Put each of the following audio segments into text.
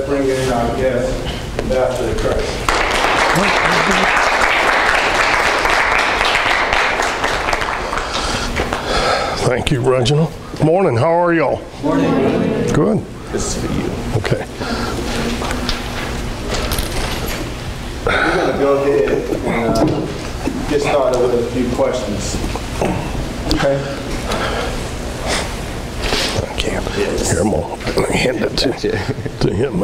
let's bring in our guest, Ambassador Kirk. Thank you, Reginald. Morning, how are y'all? Morning. Good. This is for you. Okay. We're going to go ahead and get started with a few questions. Okay? I can't. Yes. Here, I'm going to hand it to him.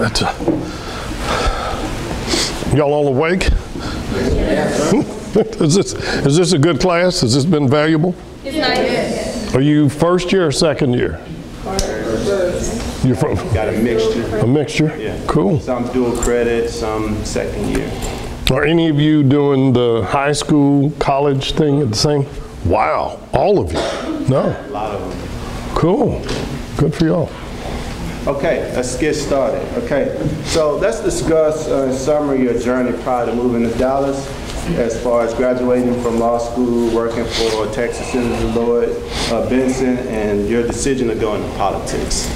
Y'all all awake? Yes. Is this a good class? Has this been valuable? It's nice. Are you first year or second year? First. You're from? Got a mixture. A mixture? Yeah. Cool. Some dual credit, some second year. Are any of you doing the high school, college thing at the same? Wow, all of you? No. A lot of them. Cool. Good for y'all. Okay, let's get started. Okay, so let's discuss in summary your journey prior to moving to Dallas, as far as graduating from law school, working for Texas Senator Lloyd Benson, and your decision to go into politics.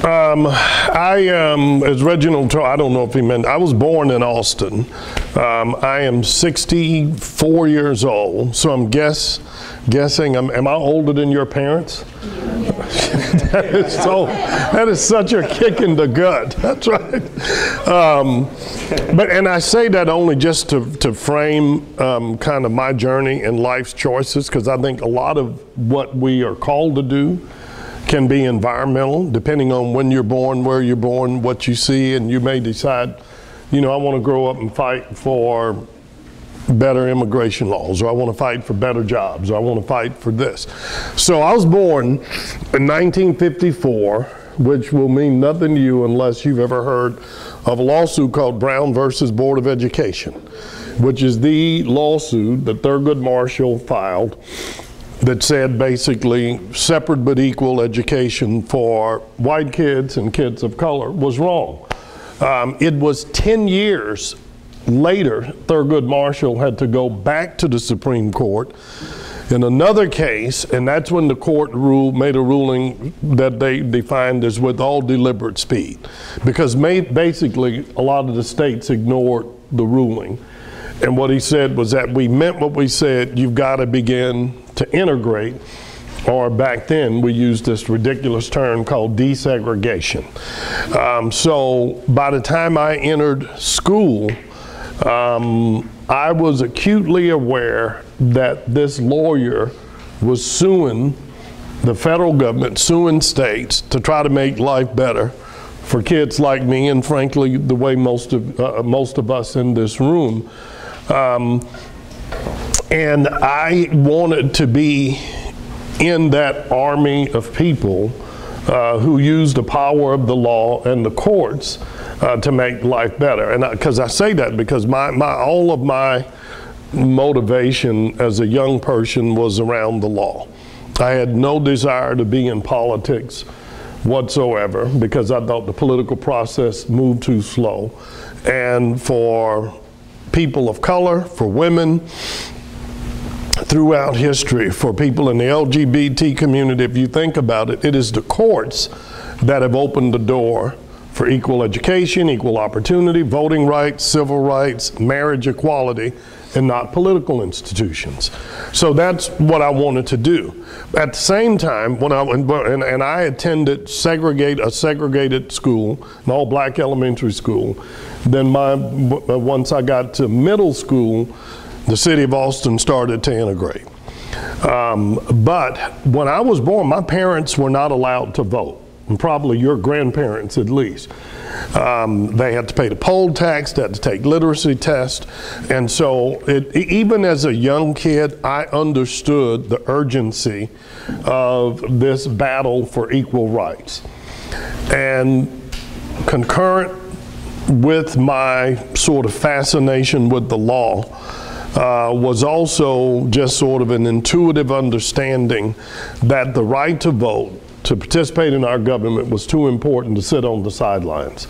As Reginald told, I don't know if he meant, I was born in Austin. I am 64 years old, so I'm guessing, am I older than your parents? That is such a kick in the gut. That's right. And I say that only just to frame kind of my journey and life's choices, because I think a lot of what we are called to do can be environmental, depending on when you're born, where you're born, what you see, and you may decide, you know, I want to grow up and fight for better immigration laws, or I want to fight for better jobs, or I want to fight for this. So I was born in 1954, which will mean nothing to you unless you've ever heard of a lawsuit called Brown versus Board of Education, which is the lawsuit that Thurgood Marshall filed that said basically separate but equal education for white kids and kids of color was wrong. It was 10 years later, Thurgood Marshall had to go back to the Supreme Court in another case, and that's when the court made a ruling that they defined as with all deliberate speed, because basically a lot of the states ignored the ruling. And what he said was that we meant what we said, you've got to begin to integrate, or back then we used this ridiculous term called desegregation. So by the time I entered school, I was acutely aware that this lawyer was suing the federal government, suing states to try to make life better for kids like me, and frankly, the way most of us in this room. And I wanted to be in that army of people who use the power of the law and the courts to make life better. And because I say that because all of my motivation as a young person was around the law. I had no desire to be in politics whatsoever because I thought the political process moved too slow. And for people of color, for women, throughout history, for people in the LGBT community, if you think about it, it is the courts that have opened the door for equal education, equal opportunity, voting rights, civil rights, marriage equality, and not political institutions. So that's what I wanted to do. At the same time, when I attended a segregated school, an all-black elementary school, then once I got to middle school, the city of Austin started to integrate. But when I was born, my parents were not allowed to vote, and probably your grandparents at least. They had to pay the poll tax, they had to take literacy tests, and so even as a young kid, I understood the urgency of this battle for equal rights. And concurrent with my sort of fascination with the law, was also just sort of an intuitive understanding that the right to vote, to participate in our government, was too important to sit on the sidelines.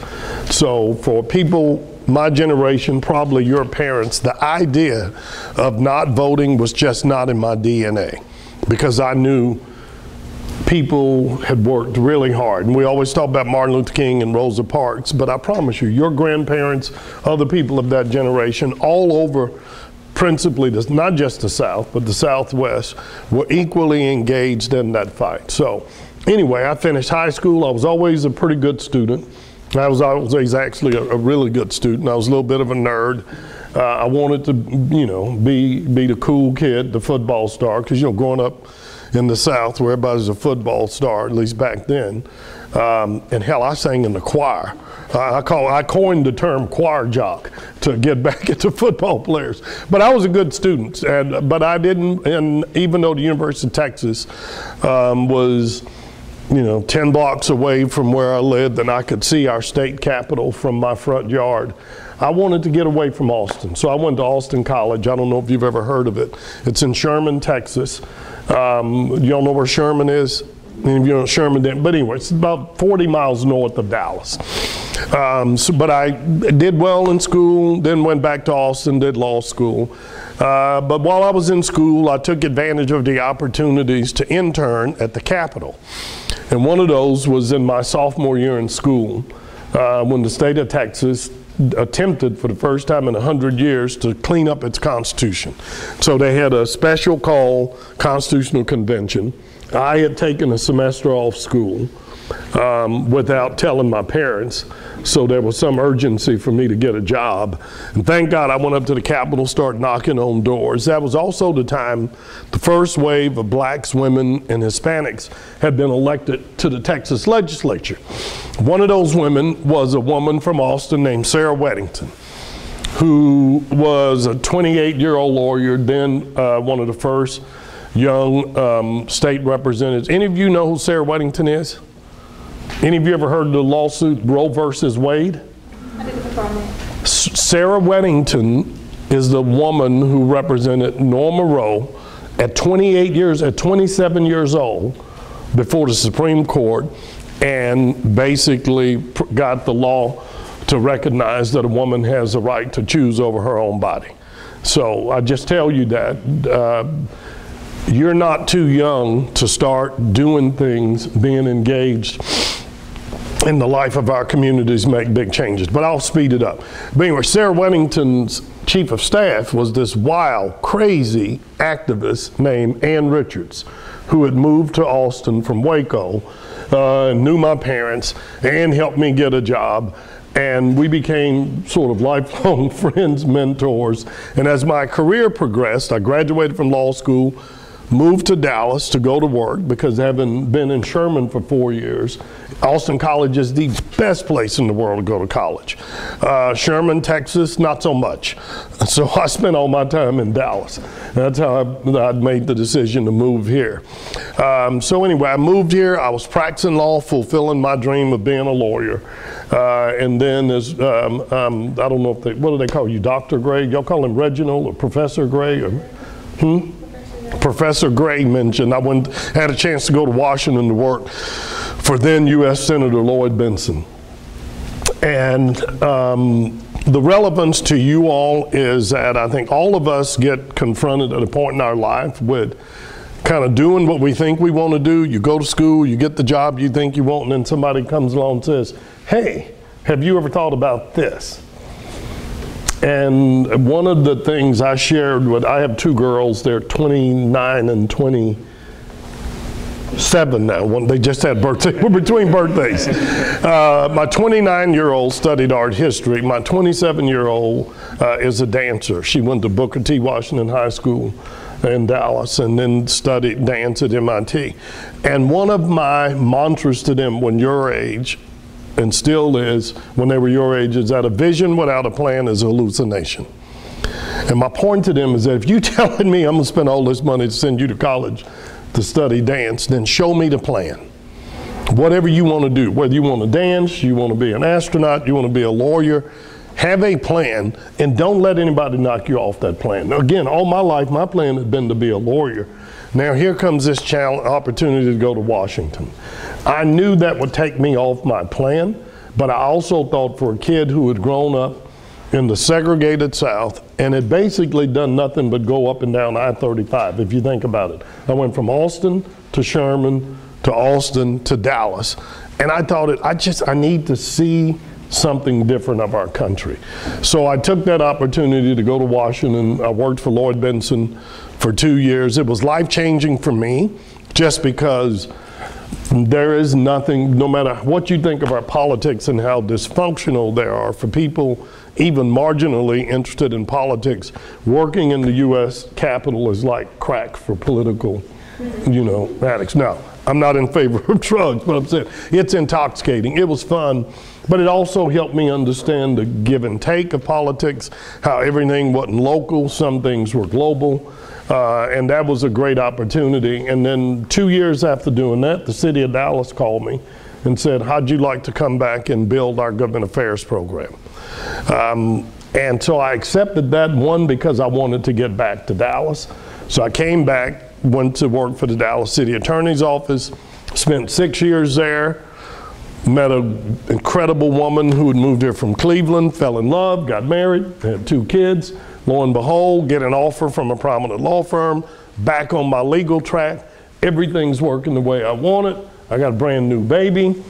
So for people my generation, probably your parents, the idea of not voting was just not in my DNA, because I knew people had worked really hard. And we always talk about Martin Luther King and Rosa Parks, but I promise you, your grandparents, other people of that generation, all over, principally, not just the South, but the Southwest, were equally engaged in that fight. So anyway, I finished high school. I was always a pretty good student. I was always actually a really good student. I was a little bit of a nerd. I wanted to, be the cool kid, the football star, because, growing up in the South where everybody's a football star, at least back then. And hell, I sang in the choir. I coined the term choir jock to get back at the football players. But I was a good student, but I didn't, and even though the University of Texas was 10 blocks away from where I lived, and I could see our state capitol from my front yard, I wanted to get away from Austin. So I went to Austin College. I don't know if you've ever heard of it. It's in Sherman, Texas. You don't know where Sherman is? Any of you know Sherman didn't, but anyway, it's about 40 miles north of Dallas. But I did well in school, then went back to Austin, did law school. But while I was in school, I took advantage of the opportunities to intern at the Capitol. And one of those was in my sophomore year in school, when the state of Texas attempted for the first time in 100 years to clean up its constitution. So they had a special call constitutional convention. I had taken a semester off school without telling my parents, so there was some urgency for me to get a job. And thank God I went up to the Capitol, started knocking on doors. That was also the time the first wave of blacks, women, and Hispanics had been elected to the Texas legislature. One of those women was a woman from Austin named Sarah Weddington, who was a 28-year-old lawyer, then one of the first young state representatives. Any of you know who Sarah Weddington is? Any of you ever heard of the lawsuit Roe versus Wade? Sarah Weddington is the woman who represented Norma Roe at 27 years old before the Supreme Court, and basically got the law to recognize that a woman has a right to choose over her own body. So I just tell you that you're not too young to start doing things, being engaged in the life of our communities, make big changes. But I'll speed it up. But anyway, Sarah Weddington's chief of staff was this wild, crazy activist named Ann Richards, who had moved to Austin from Waco, knew my parents, and helped me get a job. And we became sort of lifelong friends, mentors. And as my career progressed, I graduated from law school, moved to Dallas to go to work, because having been in Sherman for 4 years, Austin College is the best place in the world to go to college. Sherman, Texas, not so much. So I spent all my time in Dallas. That's how I made the decision to move here. So anyway, I moved here. I was practicing law, fulfilling my dream of being a lawyer. And then as, I don't know if what do they call you, Dr. Gray? Y'all call him Reginald or Professor Gray? Or, Professor Gray mentioned, I had a chance to go to Washington to work for then U.S. Senator Lloyd Bentsen. And the relevance to you all is that I think all of us get confronted at a point in our life with kind of doing what we think we want to do. You go to school, you get the job you think you want, and then somebody comes along and says, hey, have you ever thought about this? And one of the things I shared with, I have two girls, they're 29 and 27 now. They just had birthday, we're between birthdays. My 29-year-old studied art history. My 27-year-old is a dancer. She went to Booker T. Washington High School in Dallas and then studied dance at MIT. And one of my mantras to them when your age, and still is when they were your age, is that a vision without a plan is a hallucination. And my point to them is that if you telling me I'm gonna spend all this money to send you to college to study dance, then show me the plan. Whatever you want to do, whether you want to dance, you want to be an astronaut, you want to be a lawyer, have a plan, and don't let anybody knock you off that plan. Now, again, all my life, my plan had been to be a lawyer. Now here comes this opportunity to go to Washington. I knew that would take me off my plan, but I also thought for a kid who had grown up in the segregated South and had basically done nothing but go up and down I-35, if you think about it. I went from Austin to Sherman to Austin to Dallas. And I thought, I need to see something different of our country. So I took that opportunity to go to Washington. I worked for Lloyd Benson for 2 years. It was life-changing for me, just because there is nothing, no matter what you think of our politics and how dysfunctional they are, for people even marginally interested in politics, working in the U.S. Capitol is like crack for political, addicts. Now, I'm not in favor of drugs, but I'm saying it's intoxicating. It was fun, but it also helped me understand the give and take of politics, how everything wasn't local, some things were global, and that was a great opportunity. And then 2 years after doing that, the city of Dallas called me and said, how'd you like to come back and build our government affairs program? And so I accepted that, one, because I wanted to get back to Dallas. So I came back, went to work for the Dallas City Attorney's Office, spent 6 years there, met an incredible woman who had moved here from Cleveland, fell in love, got married, had 2 kids. Lo and behold, get an offer from a prominent law firm, back on my legal track. Everything's working the way I want it. I got a brand new baby,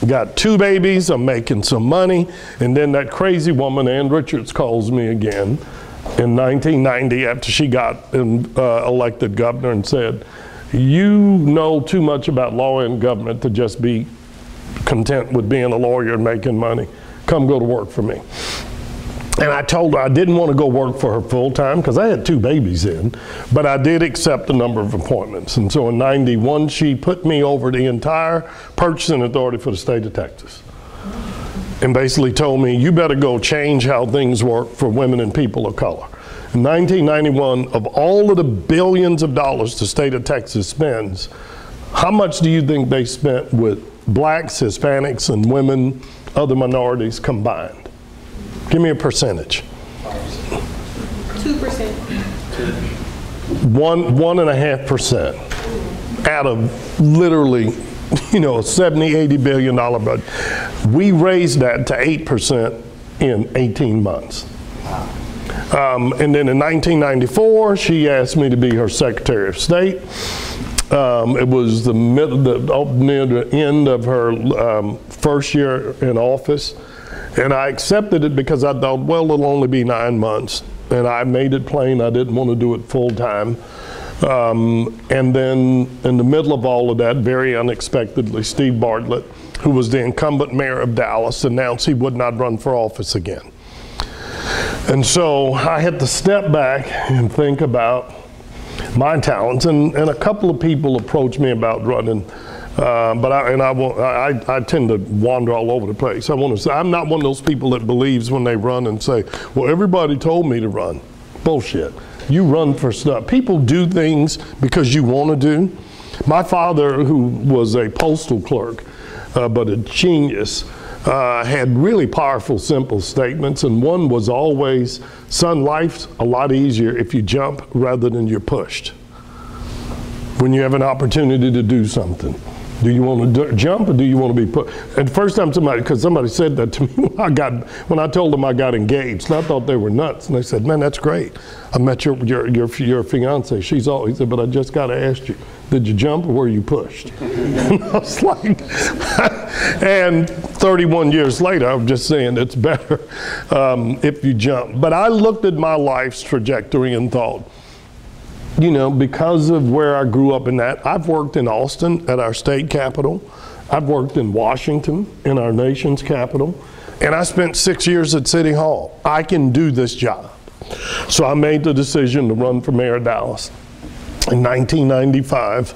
got 2 babies, I'm making some money. And then that crazy woman, Ann Richards, calls me again in 1990 after she got elected governor and said, you know too much about law and government to just be content with being a lawyer and making money. Come go to work for me. And I told her I didn't want to go work for her full time because I had 2 babies in, but I did accept a number of appointments. And so in 91, she put me over the entire purchasing authority for the state of Texas. And basically told me, you better go change how things work for women and people of color. In 1991, of all of the billions of dollars the state of Texas spends, how much do you think they spent with blacks, Hispanics, and women, other minorities combined? Give me a percentage. 2%. 1.5% out of literally, a 70, 80 billion dollar budget. We raised that to 8% in 18 months. And then in 1994, she asked me to be her Secretary of State. It was near the end of her first year in office. And I accepted it because I thought, well, it'll only be 9 months. And I made it plain I didn't want to do it full time. And then in the middle of all of that, very unexpectedly, Steve Bartlett, who was the incumbent mayor of Dallas, announced he would not run for office again. And so I had to step back and think about my talents. And a couple of people approached me about running. But I tend to wander all over the place. I want to say, I'm not one of those people that believes when they run and say, well, everybody told me to run. Bullshit. You run for stuff. People do things because you want to do. My father, who was a postal clerk, but a genius, had really powerful, simple statements. And one was always, son, life's a lot easier if you jump rather than you're pushed. When you have an opportunity to do something. Do you want to jump or do you want to be put? And the first time somebody said that to me when I told them I got engaged, and I thought they were nuts. And they said, man, that's great. I met your fiance. She's all, he said, but I just got to ask you, did you jump or were you pushed? And I was like, and 31 years later, I'm just saying it's better if you jump. But I looked at my life's trajectory and thought, because of where I grew up in that, I've worked in Austin at our state capitol. I've worked in Washington in our nation's capital. And I spent 6 years at City Hall. I can do this job. So I made the decision to run for mayor of Dallas. In 1995,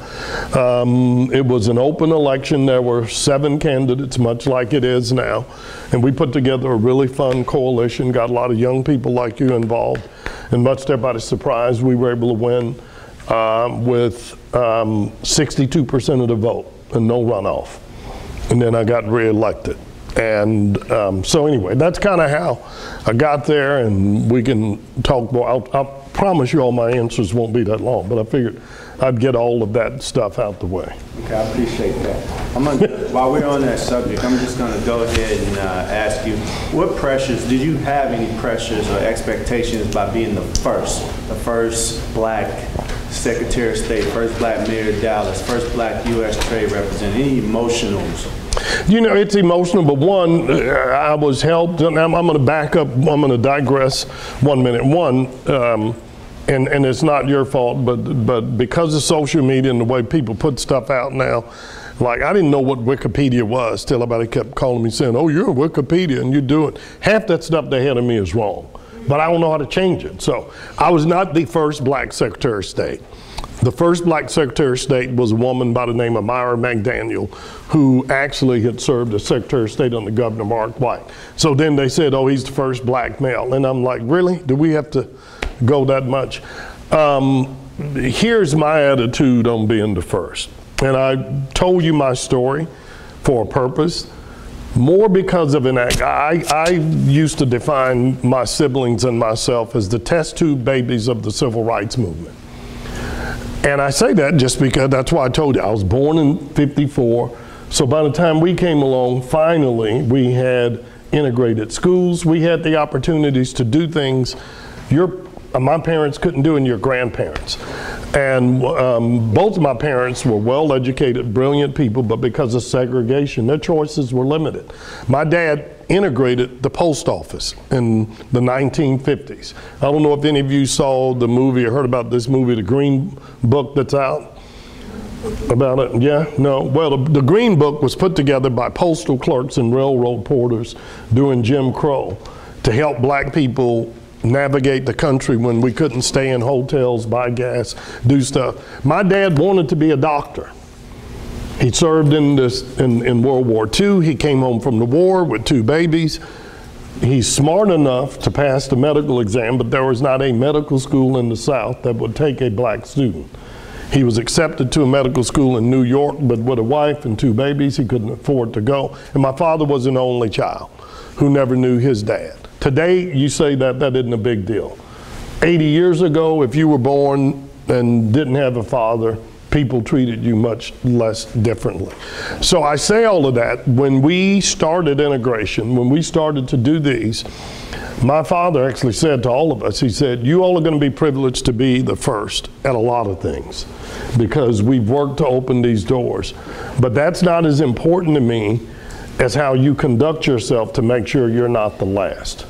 it was an open election. There were 7 candidates, much like it is now. And we put together a really fun coalition, got a lot of young people like you involved. And much to everybody's surprise, we were able to win with 62% of the vote and no runoff. And then I got reelected. And so anyway, that's kind of how I got there, and we can talk more. I'll promise you all my answers won't be that long, but I figured I'd get all of that stuff out the way. Okay, I appreciate that. While we're on that subject, I'm just going to go ahead and ask you, what pressures, did you have any pressures or expectations by being the first black Secretary of State, first black mayor of Dallas, first black U.S. trade representative. Any emotionals? You know, it's emotional, but one, I was helped, and I'm going to back up, I'm going to digress 1 minute. One, and it's not your fault, but because of social media and the way people put stuff out now, like I didn't know what Wikipedia was till everybody kept calling me saying, oh, you're a Wikipedia and you do it. Half that stuff they had of me is wrong, but I don't know how to change it. So I was not the first black Secretary of State. The first black Secretary of State was a woman by the name of Myra McDaniel, who actually had served as Secretary of State under Governor Mark White. So then they said, oh, he's the first black male. And I'm like, really? Do we have to go that much? Here's my attitude on being the first. And I told you my story for a purpose, more because of an act. I used to define my siblings and myself as the test tube babies of the civil rights movement. And I say that just because that's why I told you I was born in '54. So by the time we came along, finally, we had integrated schools. We had the opportunities to do things my parents couldn't do and your grandparents. And both of my parents were well-educated, brilliant people, but because of segregation, their choices were limited. My dad integrated the post office in the 1950s. I don't know if any of you saw the movie or heard about this movie, The Green Book, that's out about it. Yeah? No? Well, the Green Book was put together by postal clerks and railroad porters during Jim Crow to help black people navigate the country when we couldn't stay in hotels, buy gas, do stuff. My dad wanted to be a doctor. He served in World War II. He came home from the war with 2 babies. He's smart enough to pass the medical exam, but there was not a medical school in the South that would take a black student. He was accepted to a medical school in New York, but with a wife and 2 babies, he couldn't afford to go. And my father was an only child who never knew his dad. Today, you say that isn't a big deal. 80 years ago, if you were born and didn't have a father, people treated you much less differently. So I say all of that. When we started integration, when we started to do these, my father actually said to all of us, he said, you all are going to be privileged to be the first at a lot of things because we've worked to open these doors. But that's not as important to me as how you conduct yourself to make sure you're not the last.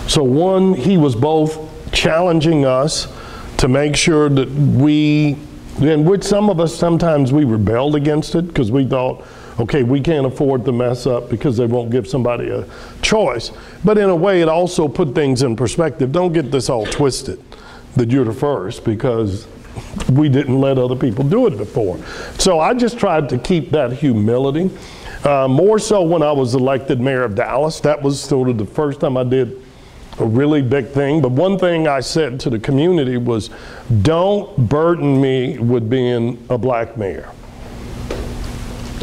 So one, he was both challenging us to make sure that and with some of us, sometimes we rebelled against it because we thought, okay, we can't afford to mess up because they won't give somebody a choice. But in a way, it also put things in perspective. Don't get this all twisted that you're the first because we didn't let other people do it before. So I just tried to keep that humility. More so when I was elected mayor of Dallas. That was sort of the first time I did a really big thing. But one thing I said to the community was, don't burden me with being a black mayor.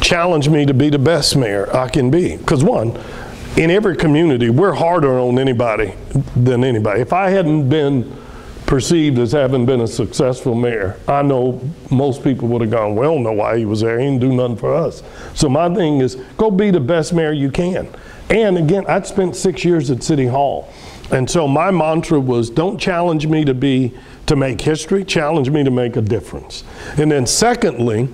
Challenge me to be the best mayor I can be. Because one, in every community, we're harder on anybody than anybody. If I hadn't been perceived as having been a successful mayor, I know most people would have gone, well, know why he was there, he didn't do nothing for us. So my thing is, go be the best mayor you can. And again, I'd spent 6 years at City Hall. And so my mantra was, don't challenge me to make history, challenge me to make a difference. And then secondly,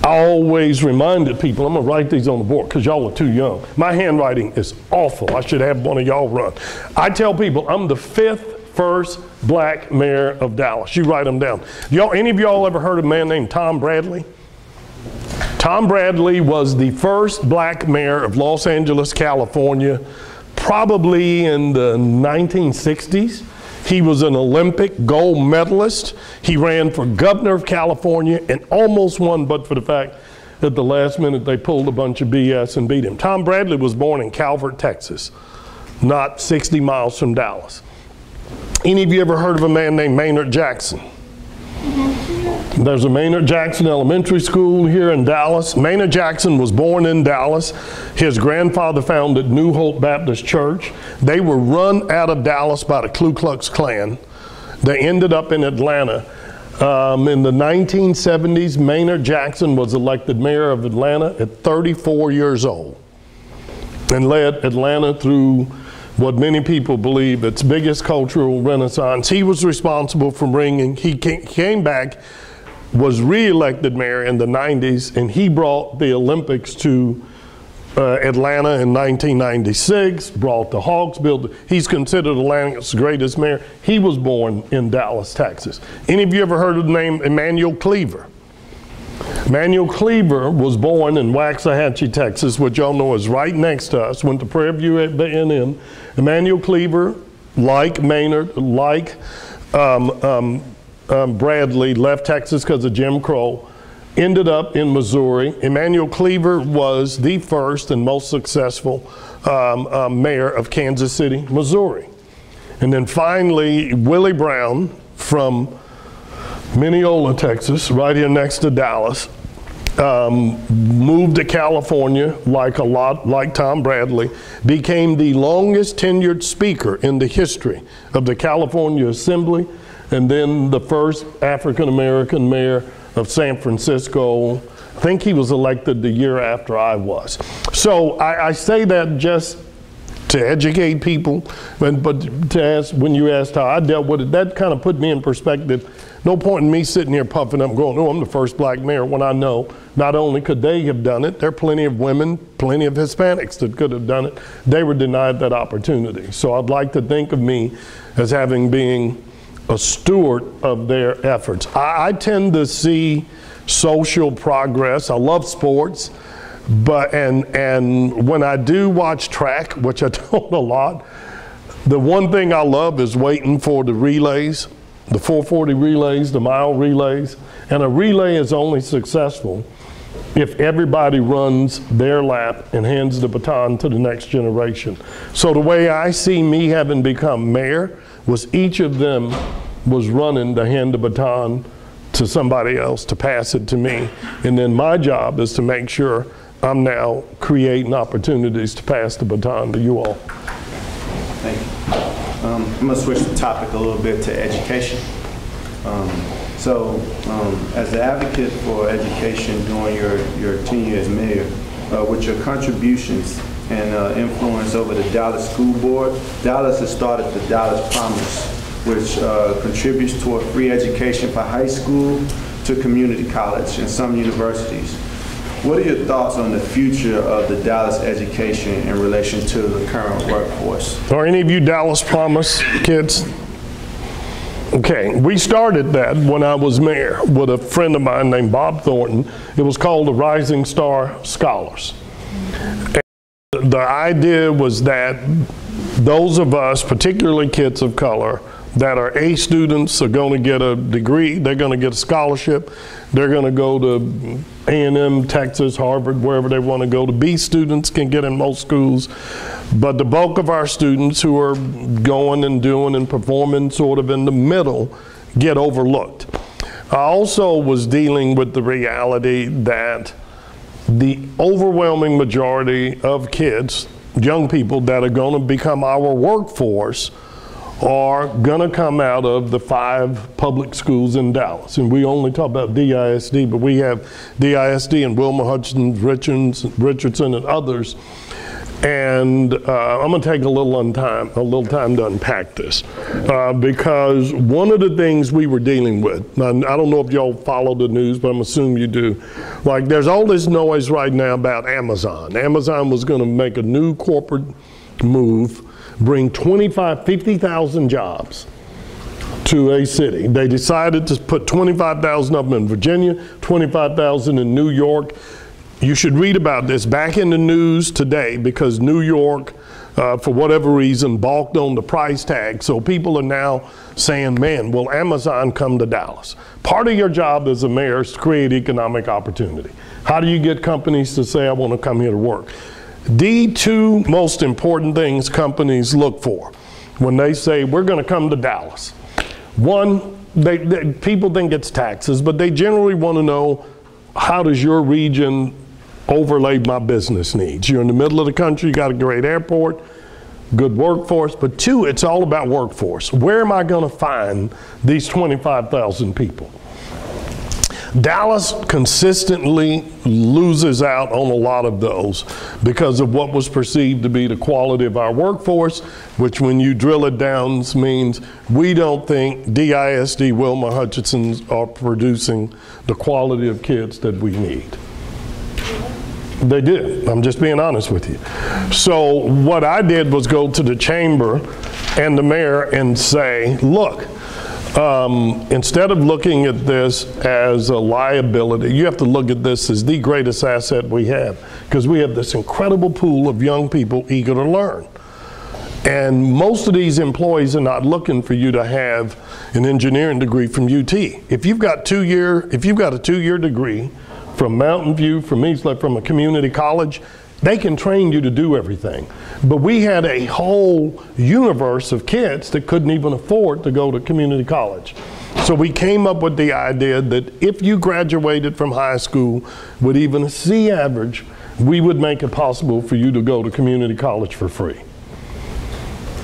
I always reminded people, I'm gonna write these on the board because y'all are too young. My handwriting is awful. I should have one of y'all run. I tell people I'm the 5th first black mayor of Dallas. You write them down. Any of y'all ever heard of a man named Tom Bradley? Tom Bradley was the first black mayor of Los Angeles, California, probably in the 1960s. He was an Olympic gold medalist. He ran for governor of California and almost won, but for the fact that the last minute they pulled a bunch of BS and beat him. Tom Bradley was born in Calvert, Texas, not 60 miles from Dallas. Any of you ever heard of a man named Maynard Jackson? There's a Maynard Jackson Elementary School here in Dallas. Maynard Jackson was born in Dallas. His grandfather founded New Hope Baptist Church. They were run out of Dallas by the Ku Klux Klan. They ended up in Atlanta. In the 1970s, Maynard Jackson was elected mayor of Atlanta at 34 years old and led Atlanta through what many people believe its biggest cultural renaissance. He was responsible for bringing, he came back, was re-elected mayor in the 90s, and he brought the Olympics to Atlanta in 1996, brought the Hawks, he's considered Atlanta's greatest mayor. He was born in Dallas, Texas. Any of you ever heard of the name Emanuel Cleaver? Emanuel Cleaver was born in Waxahachie, Texas, which y'all know is right next to us, went to Prairie View at A&M. Emanuel Cleaver, like Maynard, like Bradley, left Texas because of Jim Crow, ended up in Missouri. Emanuel Cleaver was the first and most successful mayor of Kansas City, Missouri. And then finally, Willie Brown from Mineola, Texas, right here next to Dallas, moved to California like Tom Bradley, became the longest tenured speaker in the history of the California Assembly, and then the first African-American mayor of San Francisco. I think he was elected the year after I was. So I say that just to educate people, but to ask, when you asked how I dealt with it, that kind of put me in perspective. No point in me sitting here puffing up going, oh, I'm the first black mayor, when I know not only could they have done it, there are plenty of women, plenty of Hispanics that could have done it. They were denied that opportunity. So I'd like to think of me as having been a steward of their efforts. I tend to see social progress. I love sports, but and when I do watch track, which I don't a lot, the one thing I love is waiting for the relays, the 440 relays, the mile relays, and a relay is only successful if everybody runs their lap and hands the baton to the next generation. So the way I see me having become mayor was each of them was running to hand the baton to somebody else to pass it to me. And then my job is to make sure I'm now creating opportunities to pass the baton to you all. Thank you. I'm going to switch the topic a little bit to education. As an advocate for education during your tenure as mayor, with your contributions and influence over the Dallas School Board, Dallas has started the Dallas Promise, which contributes toward free education for high school to community college and some universities. What are your thoughts on the future of the Dallas education in relation to the current workforce? Are any of you Dallas Promise kids? Okay, we started that when I was mayor with a friend of mine named Bob Thornton. It was called the Rising Star Scholars. And the idea was that those of us, particularly kids of color, that are A students are going to get a degree, they're going to get a scholarship, they're going to go to A&M, Texas, Harvard, wherever they want to go. The B students can get in most schools, but the bulk of our students who are going and doing and performing sort of in the middle get overlooked. I also was dealing with the reality that the overwhelming majority of kids, young people that are going to become our workforce, are going to come out of the 5 public schools in Dallas. And we only talk about DISD, but we have DISD and Wilmer Hutchins, Richardson, and others. And I'm going to take a little time to unpack this, because one of the things we were dealing with, now, I don't know if y'all follow the news, but I'm assuming you do. Like, there's all this noise right now about Amazon. Amazon was going to make a new corporate move, bring 50,000 jobs to a city. They decided to put 25,000 of them in Virginia, 25,000 in New York. You should read about this back in the news today, because New York, for whatever reason, balked on the price tag. So people are now saying, man, will Amazon come to Dallas? Part of your job as a mayor is to create economic opportunity. How do you get companies to say, I want to come here to work? The 2 most important things companies look for when they say, we're going to come to Dallas. One, people think it's taxes, but they generally want to know, how does your region overlay my business needs? You're in the middle of the country, you got a great airport, good workforce, but 2, it's all about workforce. Where am I going to find these 25,000 people? Dallas consistently loses out on a lot of those because of what was perceived to be the quality of our workforce, which when you drill it down means we don't think DISD Wilma Hutchinsons are producing the quality of kids that we need. They did. I'm just being honest with you. So what I did was go to the chamber and the mayor and say, look, instead of looking at this as a liability, you have to look at this as the greatest asset we have, because we have this incredible pool of young people eager to learn. And most of these employees are not looking for you to have an engineering degree from UT. If you've got a two-year degree from Mountain View, from Eastland, from a community college, they can train you to do everything. But we had a whole universe of kids that couldn't even afford to go to community college. So we came up with the idea that if you graduated from high school with even a C average, we would make it possible for you to go to community college for free.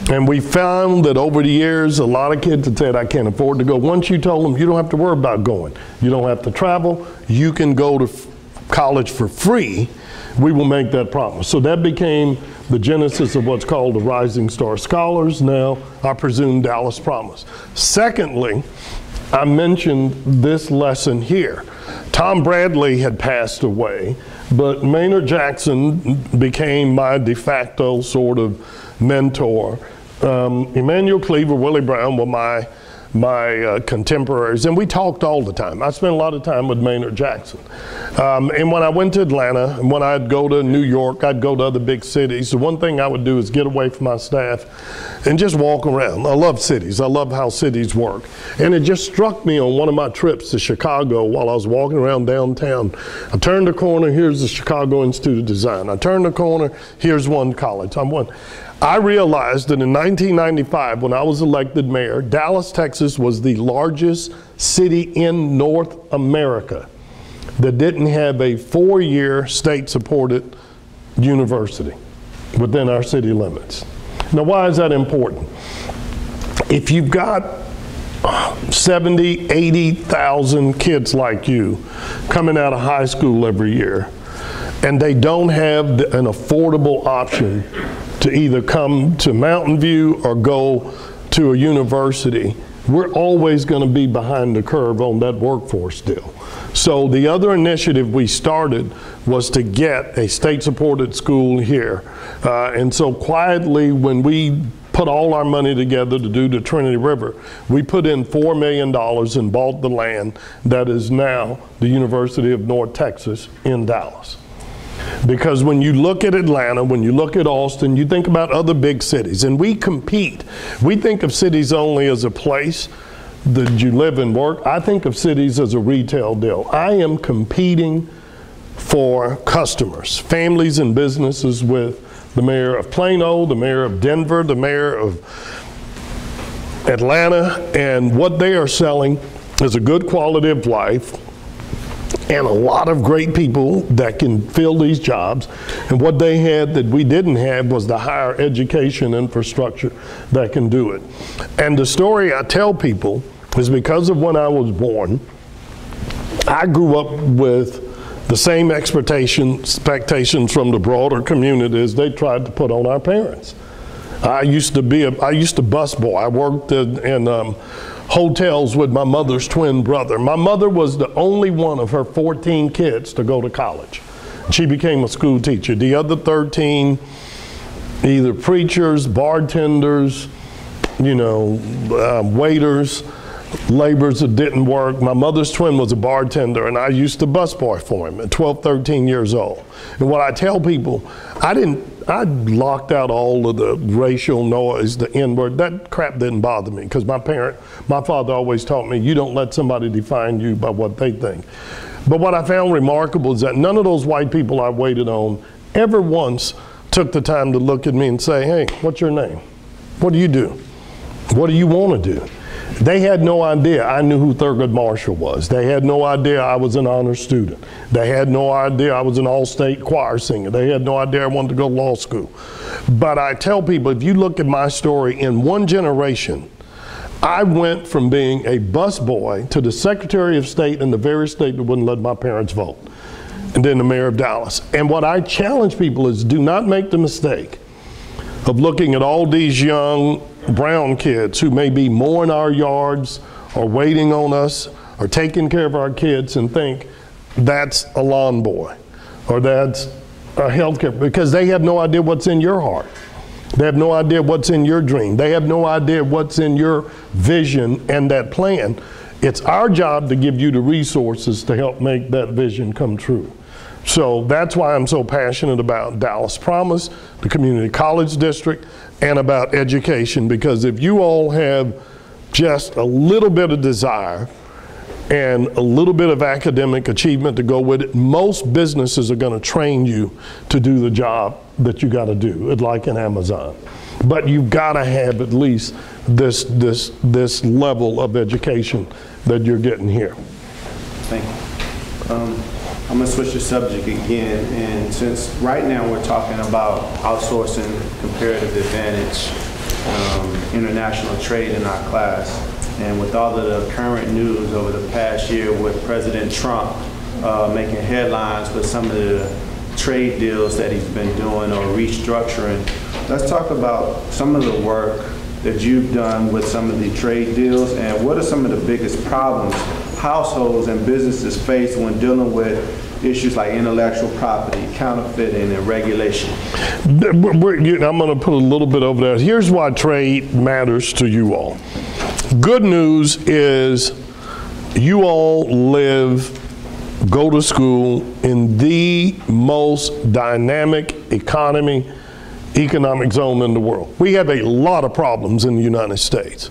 And we found that over the years, a lot of kids had said, I can't afford to go. Once you told them, you don't have to worry about going. You don't have to travel. You can go to college for free. We will make that promise. So that became the genesis of what's called the Rising Star Scholars, now I presume Dallas Promise. Secondly, I mentioned this lesson here. Tom Bradley had passed away, but Maynard Jackson became my de facto sort of mentor. Emanuel Cleaver, Willie Brown were my contemporaries, and we talked all the time. I spent a lot of time with Maynard Jackson. And when I went to Atlanta, and when I'd go to New York, I'd go to other big cities, the one thing I would do is get away from my staff and just walk around. I love cities. I love how cities work. And it just struck me on one of my trips to Chicago while I was walking around downtown. I turned the corner, here's the Chicago Institute of Design. I turned the corner, here's one college. I realized that in 1995, when I was elected mayor, Dallas, Texas was the largest city in North America that didn't have a 4-year state-supported university within our city limits. Now, why is that important? If you've got 70, 80,000 kids like you coming out of high school every year, and they don't have an affordable option to either come to Mountain View or go to a university, we're always going to be behind the curve on that workforce deal. So the other initiative we started was to get a state-supported school here. And so quietly, when we put all our money together to do the Trinity River, we put in $4 million and bought the land that is now the University of North Texas in Dallas. Because when you look at Atlanta, when you look at Austin, you think about other big cities, and we compete. We think of cities only as a place that you live and work. I think of cities as a retail deal. I am competing for customers, families and businesses with the mayor of Plano, the mayor of Denver, the mayor of Atlanta, and what they are selling is a good quality of life and a lot of great people that can fill these jobs. And what they had that we didn't have was the higher education infrastructure that can do it. And the story I tell people is because of when I was born, I grew up with the same expectations from the broader community as they tried to put on our parents. I used to bus boy. I worked in hotels with my mother's twin brother. My mother was the only one of her 14 kids to go to college. She became a school teacher. The other 13, either preachers, bartenders, waiters, laborers that didn't work. My mother's twin was a bartender, and I used to bus boy for him at 12, 13 years old. And what I tell people, I locked out all of the racial noise, the N-word. That crap didn't bother me because my father always taught me, you don't let somebody define you by what they think. But what I found remarkable is that none of those white people I waited on ever once took the time to look at me and say, hey, what's your name? What do you do? What do you want to do? They had no idea I knew who Thurgood Marshall was. They had no idea I was an honor student. They had no idea I was an all-state choir singer. They had no idea I wanted to go to law school. But I tell people, if you look at my story, in one generation, I went from being a busboy to the Secretary of State in the very state that wouldn't let my parents vote, and then the mayor of Dallas. And what I challenge people is, do not make the mistake of looking at all these young brown kids who may be mowing our yards or waiting on us or taking care of our kids and think that's a lawn boy or that's a healthcare, because they have no idea what's in your heart. They have no idea what's in your dream. They have no idea what's in your vision and that plan. It's our job to give you the resources to help make that vision come true. So that's why I'm so passionate about Dallas Promise, the community college district, and about education, because if you all have just a little bit of desire and a little bit of academic achievement to go with it, most businesses are going to train you to do the job that you got to do, like in Amazon. But you've got to have at least this level of education that you're getting here. Thank you. I'm going to switch the subject again, and since right now we're talking about outsourcing comparative advantage, international trade in our class, and with all of the current news over the past year with President Trump making headlines with some of the trade deals that he's been doing or restructuring, let's talk about some of the work that you've done with some of the trade deals, and what are some of the biggest problems households and businesses face when dealing with issues like intellectual property, counterfeiting, and regulation? I'm going to put a little bit over there. Here's why trade matters to you all. Good news is you all go to school in the most dynamic economic zone in the world. We have a lot of problems in the United States,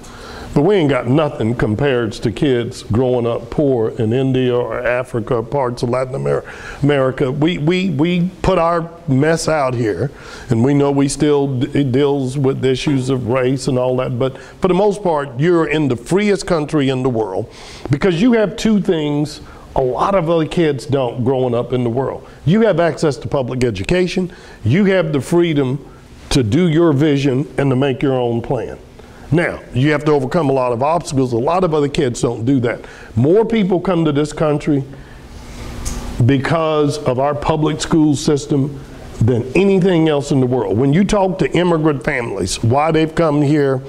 but we ain't got nothing compared to kids growing up poor in India or Africa or parts of Latin America. We put our mess out here, and we know it deals with issues of race and all that, but for the most part, you're in the freest country in the world because you have two things a lot of other kids don't growing up in the world. You have access to public education, you have the freedom to do your vision and to make your own plan. Now, you have to overcome a lot of obstacles. A lot of other kids don't do that. More people come to this country because of our public school system than anything else in the world. When you talk to immigrant families, why they've come here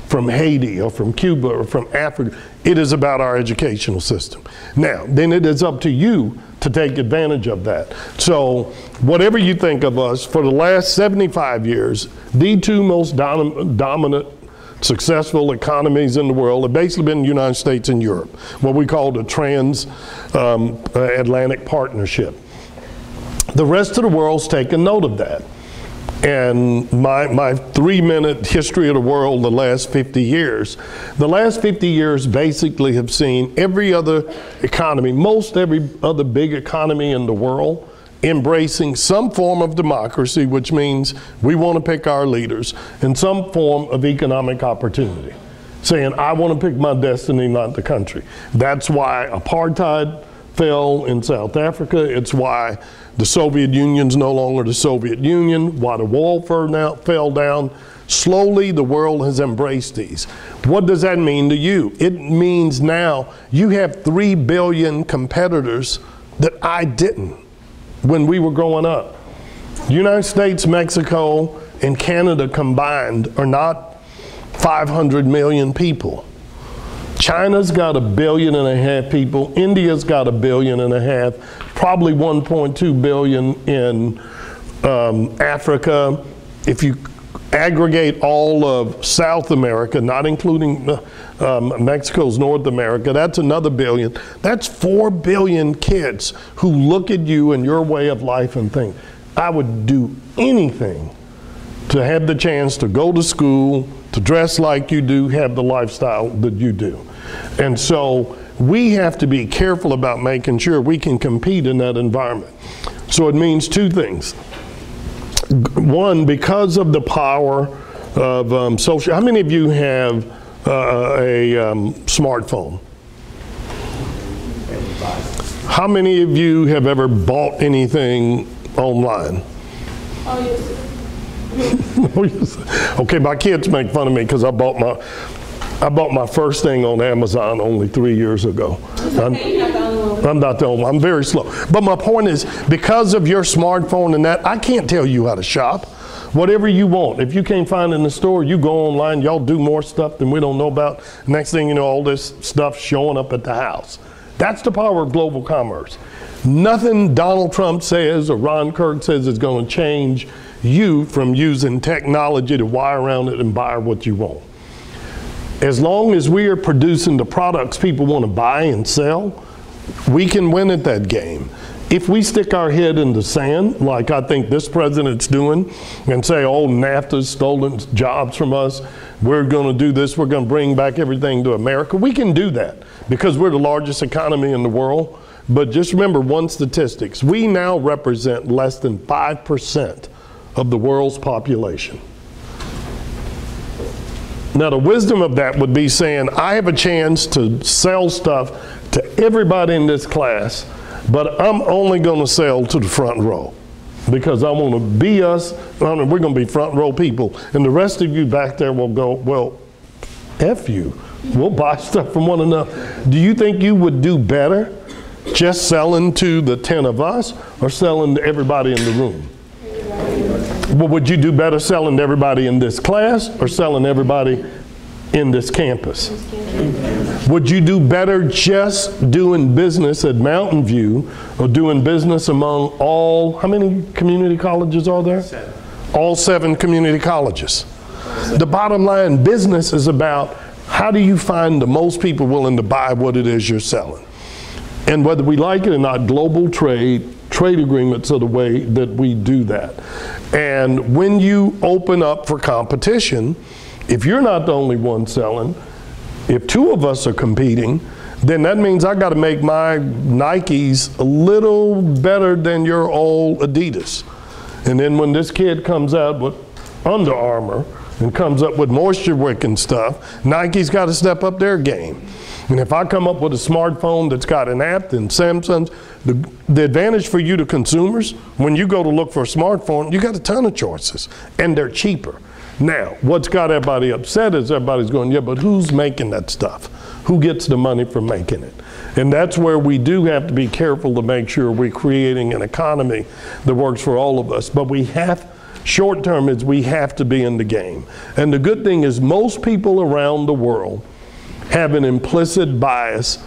from Haiti or from Cuba or from Africa, it is about our educational system. Now, then it is up to you to take advantage of that. So whatever you think of us, for the last 75 years, the two most dominant successful economies in the world have basically been the United States and Europe, what we call the trans-Atlantic partnership. The rest of the world's taken note of that. And my 3-minute history of the world the last 50 years, basically have seen every other economy, every other big economy in the world, embracing some form of democracy, which means we want to pick our leaders, and some form of economic opportunity, saying, I want to pick my destiny, not the country. That's why apartheid fell in South Africa. It's why the Soviet Union's no longer the Soviet Union, why the wall fell down. Slowly, the world has embraced these. What does that mean to you? It means now you have 3 billion competitors that I didn't when we were growing up. The United States, Mexico, and Canada combined are not 500 million people. China's got 1.5 billion people. India's got 1.5 billion, probably 1.2 billion in Africa. If you aggregate all of South America, not including Mexico's North America, that's another 1 billion. That's 4 billion kids who look at you and your way of life and think, I would do anything to have the chance to go to school, to dress like you do, have the lifestyle that you do. And so we have to be careful about making sure we can compete in that environment. So it means 2 things. One, because of the power of social, how many of you have a smartphone? How many of you have ever bought anything online? Oh, yes. Okay, my kids make fun of me because I bought I bought my first thing on Amazon only 3 years ago. I'm not the only one. I'm very slow. But my point is, because of your smartphone and that, I can't tell you how to shop. Whatever you want. If you can't find it in the store, you go online. Y'all do more stuff than we don't know about. Next thing you know, all this stuff showing up at the house. That's the power of global commerce. Nothing Donald Trump says or Ron Kirk says is going to change you from using technology to wire around it and buy what you want. As long as we are producing the products people want to buy and sell, we can win at that game. If we stick our head in the sand, like I think this president's doing, and say, oh, NAFTA's stolen jobs from us, we're going to do this, we're going to bring back everything to America, we can do that because we're the largest economy in the world. But just remember one statistics. We now represent less than 5% of the world's population. Now, the wisdom of that would be saying, I have a chance to sell stuff to everybody in this class, but I'm only going to sell to the front row because I want to be us. We're going to be front row people. And the rest of you back there will go, well, F you. We'll buy stuff from one another. Do you think you would do better just selling to the 10 of us or selling to everybody in the room? Well, would you do better selling to everybody in this class or selling to everybody in this campus? Would you do better just doing business at Mountain View or doing business among all, how many community colleges are there? 7. All 7 community colleges. The bottom line, business is about how do you find the most people willing to buy what it is you're selling? And whether we like it or not, global trade agreements are the way that we do that. And when you open up for competition, if you're not the only one selling, if 2 of us are competing, then that means I got to make my Nikes a little better than your old Adidas. And then when this kid comes out with Under Armour and comes up with moisture wicking stuff, Nike's got to step up their game. And if I come up with a smartphone that's got an app, then Samsung's, the advantage for you to consumers, when you go to look for a smartphone, you got a ton of choices, and they're cheaper. Now, what's got everybody upset is everybody's going, yeah, but who's making that stuff? Who gets the money for making it? And that's where we do have to be careful to make sure we're creating an economy that works for all of us. But we have, short term is we have to be in the game. And the good thing is most people around the world have an implicit bias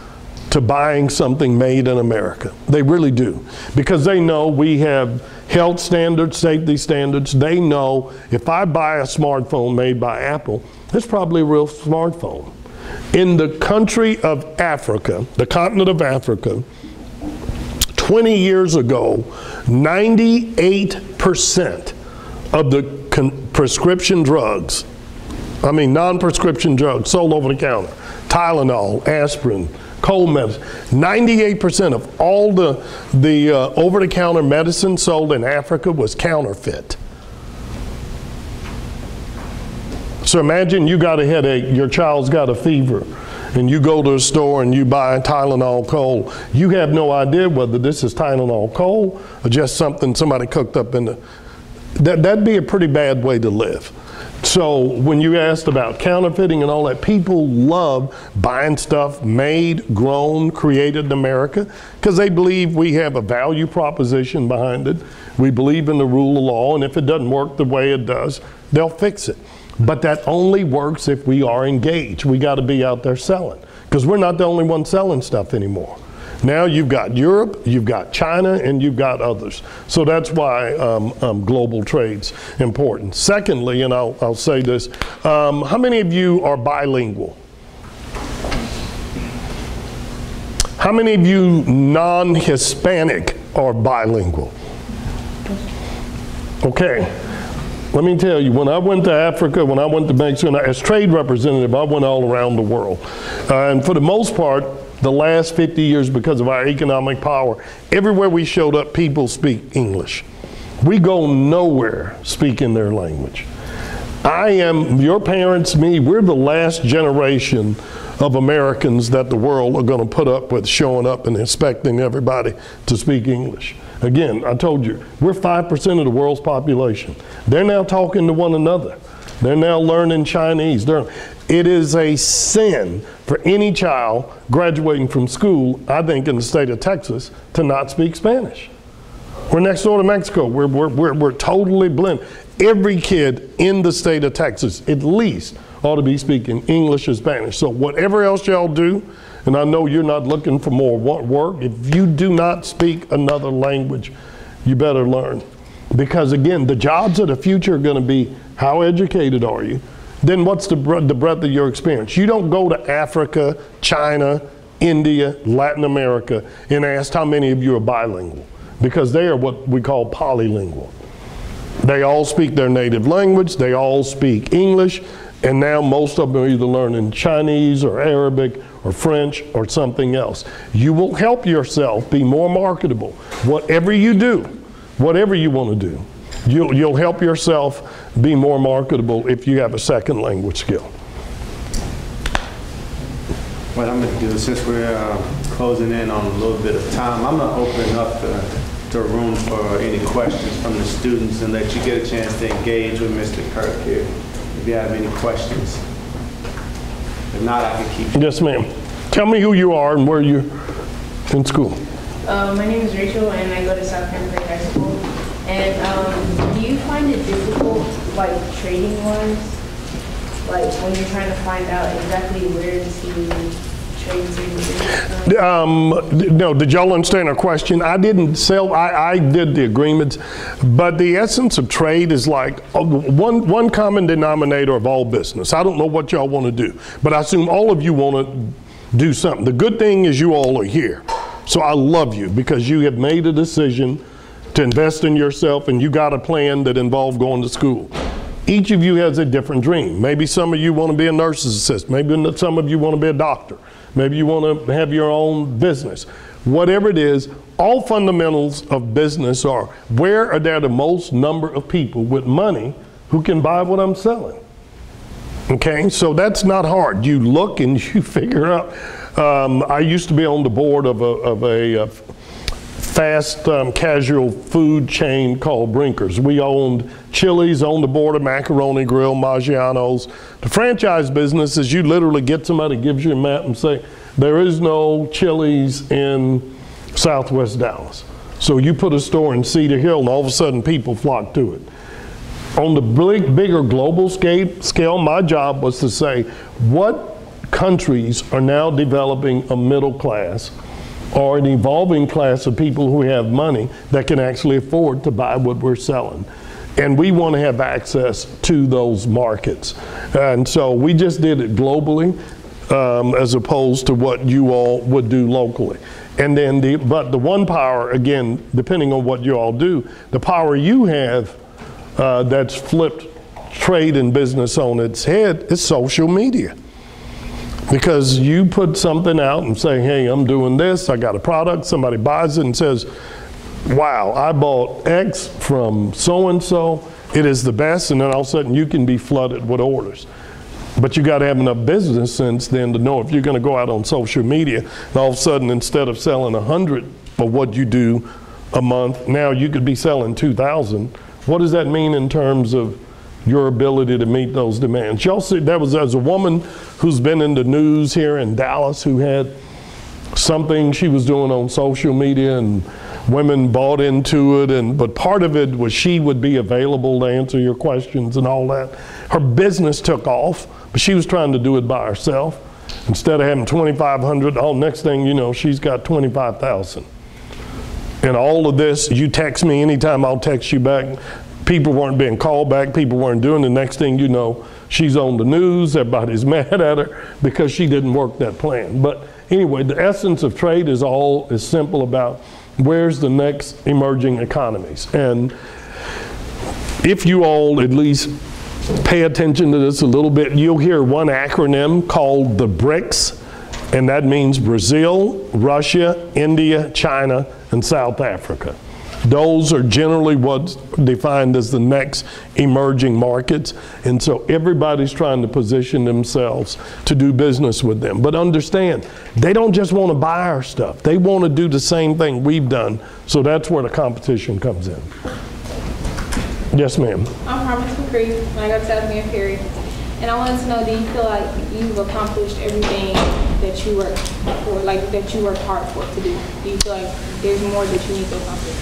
to buying something made in America. They really do. Because they know we have health standards, safety standards. They know if I buy a smartphone made by Apple, it's probably a real smartphone. In the country of Africa, the continent of Africa, 20 years ago, 98% of the prescription drugs, non-prescription drugs sold over the counter, Tylenol, aspirin, cold medicine, 98% of all the over-the-counter medicine sold in Africa was counterfeit. So imagine you got a headache, your child's got a fever, and you go to a store and you buy Tylenol cold. You have no idea whether this is Tylenol cold or just something somebody cooked up in the... That'd be a pretty bad way to live. So when you asked about counterfeiting and all that, people love buying stuff made, grown, created in America because they believe we have a value proposition behind it. We believe in the rule of law, and if it doesn't work the way it does, they'll fix it. But that only works if we are engaged. We got to be out there selling because we're not the only one selling stuff anymore. Now you've got Europe, you've got China, and you've got others. So that's why global trade's important. Secondly, and I'll say this, how many of you are bilingual? How many of you non-Hispanic are bilingual? Okay, let me tell you, when I went to Africa, when I went to Mexico, as trade representative, I went all around the world. And for the most part, the last 50 years, because of our economic power, everywhere we showed up, people speak English. We go nowhere speaking their language. Your parents, me, we're the last generation of Americans that the world are going to put up with showing up and expecting everybody to speak English. Again, I told you, we're 5% of the world's population. They're now talking to one another. They're now learning Chinese. It is a sin for any child graduating from school, I think in the state of Texas, to not speak Spanish. We're next door to Mexico. We're totally blended. Every kid in the state of Texas, at least, ought to be speaking English or Spanish. So whatever else y'all do, and I know you're not looking for more work, if you do not speak another language, you better learn. Because again, the jobs of the future are going to be, how educated are you? Then what's the breadth of your experience? You don't go to Africa, China, India, Latin America, and ask how many of you are bilingual, because they are what we call polylingual. They all speak their native language, they all speak English, and now most of them are either learning Chinese or Arabic or French or something else. You will help yourself be more marketable. Whatever you do, whatever you want to do, you'll help yourself be more marketable if you have a second language skill. What I'm going to do, since we're closing in on a little bit of time, I'm going to open up the room for any questions from the students and let you get a chance to engage with Mr. Kirk here, if you have any questions. If not, I can keep. Yes, ma'am. Tell me who you are and where you're in school. My name is Rachel, and I go to South Pembroke High School. And do you find it difficult, like trading-wise, like when you're trying to find out exactly where to see trades No, did y'all understand our question? I didn't sell, I did the agreements, but the essence of trade is like one common denominator of all business. I don't know what y'all want to do, but I assume all of you want to do something. The good thing is you all are here. So I love you because you have made a decision to invest in yourself, and you got a plan that involved going to school. Each of you has a different dream. Maybe some of you want to be a nurse's assistant. Maybe some of you want to be a doctor. Maybe you want to have your own business. Whatever it is, all fundamentals of business are, where are there the most number of people with money who can buy what I'm selling? Okay, so that's not hard. You look and you figure out. I used to be on the board of a fast casual food chain called Brinker's. We owned Chili's, owned the board of Macaroni Grill, Maggiano's. The franchise business is you literally get somebody, gives you a map and say, there is no Chili's in Southwest Dallas. So you put a store in Cedar Hill and all of a sudden people flock to it. On the bigger global scale, my job was to say, what countries are now developing a middle class or an evolving class of people who have money that can actually afford to buy what we're selling. And we want to have access to those markets. And so we just did it globally as opposed to what you all would do locally. And then but the one power, again, depending on what you all do, the power you have that's flipped trade and business on its head is social media. Because you put something out and say, hey, I'm doing this, I got a product, somebody buys it and says, wow, I bought X from so-and-so, it is the best, and then all of a sudden you can be flooded with orders. But you got to have enough business sense then to know if you're going to go out on social media, and all of a sudden instead of selling 100 of what you do a month, now you could be selling 2,000. What does that mean in terms of your ability to meet those demands? Y'all see, there's a woman who's been in the news here in Dallas who had something she was doing on social media and women bought into it, but part of it was she would be available to answer your questions and all that. Her business took off, but she was trying to do it by herself. Instead of having 2,500, next thing you know, she's got 25,000. And all of this, you text me anytime, I'll text you back. People weren't being called back, people weren't doing the next thing you know, she's on the news, everybody's mad at her because she didn't work that plan. But anyway, the essence of trade is simple about where's the next emerging economies. And if you all at least pay attention to this a little bit, you'll hear one acronym called the BRICS, and that means Brazil, Russia, India, China, and South Africa. Those are generally what's defined as the next emerging markets. And so everybody's trying to position themselves to do business with them. But understand, they don't just want to buy our stuff. They want to do the same thing we've done. So that's where the competition comes in. Yes, ma'am. I'm Promise McCree, and I go to South Bend Ferry. And I wanted to know, do you feel like you've accomplished everything that you worked for, like that you worked hard for to do? Do you feel like there's more that you need to accomplish?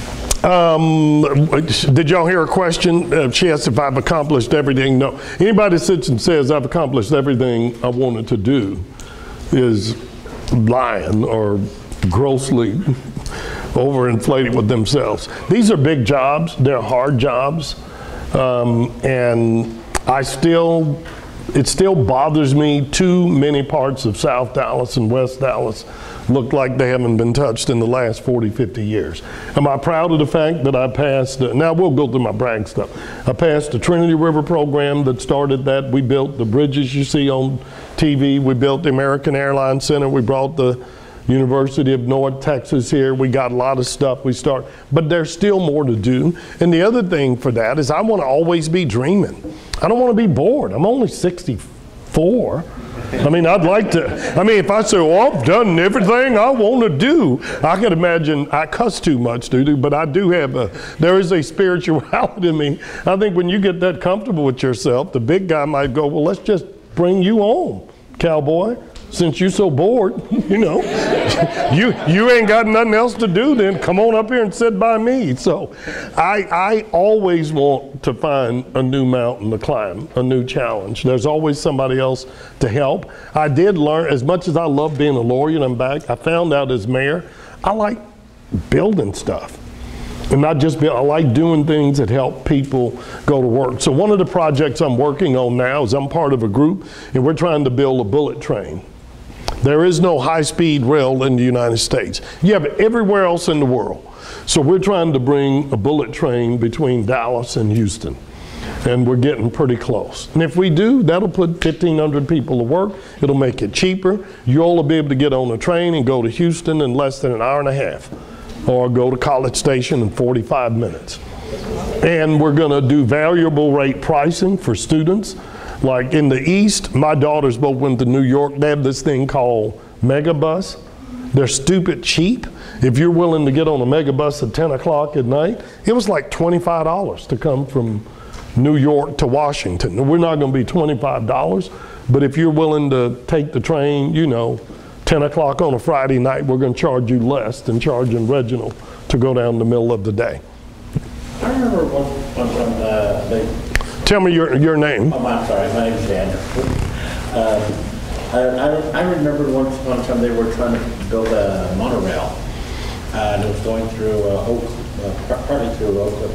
Did y'all hear a question? She asked if I've accomplished everything. No. Anybody that sits and says I've accomplished everything I wanted to do is lying or grossly overinflated with themselves. These are big jobs. They're hard jobs. And it still bothers me too many parts of South Dallas and West Dallas look like they haven't been touched in the last 40, 50 years. Am I proud of the fact that I passed, now we'll go through my brag stuff. I passed the Trinity River program that started that. We built the bridges you see on TV. We built the American Airlines Center. We brought the University of North Texas here. We got a lot of stuff we start, but there's still more to do. And the other thing for that is I want to always be dreaming. I don't want to be bored. I'm only 64. I mean, I'd like to, if I say, well, I've done everything I want to do, I can imagine I cuss too much, but I do have there is a spirituality in me. I think when you get that comfortable with yourself, the big guy might go, well, let's just bring you home, cowboy. Since you're so bored, you ain't got nothing else to do, then come on up here and sit by me. So I always want to find a new mountain to climb, a new challenge. There's always somebody else to help. I did learn, as much as I love being a lawyer and I'm back, I found out as mayor, I like building stuff. And not just I like doing things that help people go to work. So one of the projects I'm working on now is I'm part of a group and we're trying to build a bullet train. There is no high-speed rail in the United States. You have it everywhere else in the world. So we're trying to bring a bullet train between Dallas and Houston. And we're getting pretty close. And if we do, that'll put 1,500 people to work. It'll make it cheaper. You'll all be able to get on a train and go to Houston in less than an hour and a half. Or go to College Station in 45 minutes. And we're going to do variable rate pricing for students. Like in the East, my daughters both went to New York. They have this thing called Megabus. They're stupid cheap. If you're willing to get on a Megabus at 10 o'clock at night, it was like $25 to come from New York to Washington. We're not going to be $25, but if you're willing to take the train, 10 o'clock on a Friday night, we're going to charge you less than charging Reginald to go down the middle of the day. I remember one time Tell me your name. Oh, I'm sorry, my name's Daniel. I remember one time they were trying to build a monorail, and it was going through partly through Oakland,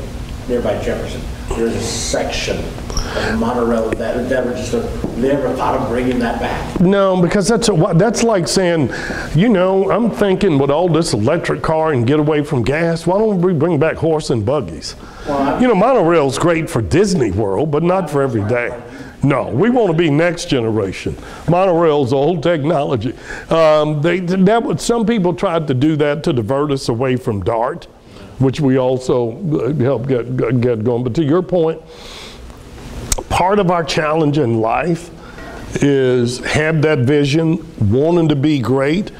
nearby Jefferson. There's a section of the monorail that was just they never thought of bringing that back. No, because that's like saying, I'm thinking with all this electric car and get away from gas, why don't we bring back horse and buggies? Well, monorail's great for Disney World, but not for every day. No, we want to be next generation. Monorail's old technology. Some people tried to do that to divert us away from DART, which we also helped get going. But to your point, part of our challenge in life is have that vision, wanting to be great,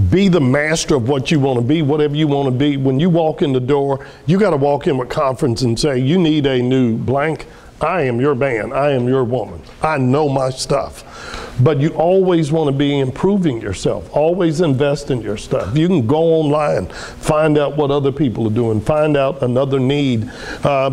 be the master of what you want to be, whatever you want to be. When you walk in the door, you got to walk in with confidence and say, you need a new blank. I am your man. I am your woman. I know my stuff. But you always want to be improving yourself. Always invest in your stuff. You can go online, find out what other people are doing, find out another need,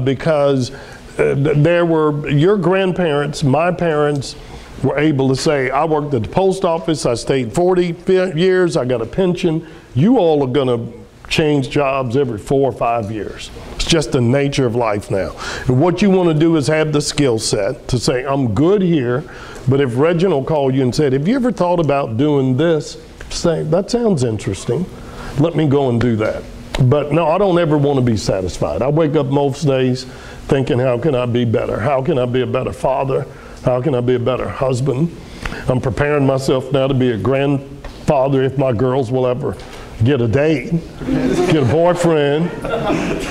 because there were your grandparents, my parents, were able to say, I worked at the post office, I stayed 40 years, I got a pension. You all are going to change jobs every 4 or 5 years. It's just the nature of life now. And what you want to do is have the skill set to say, I'm good here, but if Reginald called you and said, have you ever thought about doing this? Say, that sounds interesting. Let me go and do that. But no, I don't ever want to be satisfied. I wake up most days thinking, how can I be better? How can I be a better father? How can I be a better husband? I'm preparing myself now to be a grandfather if my girls will ever get a date, get a boyfriend.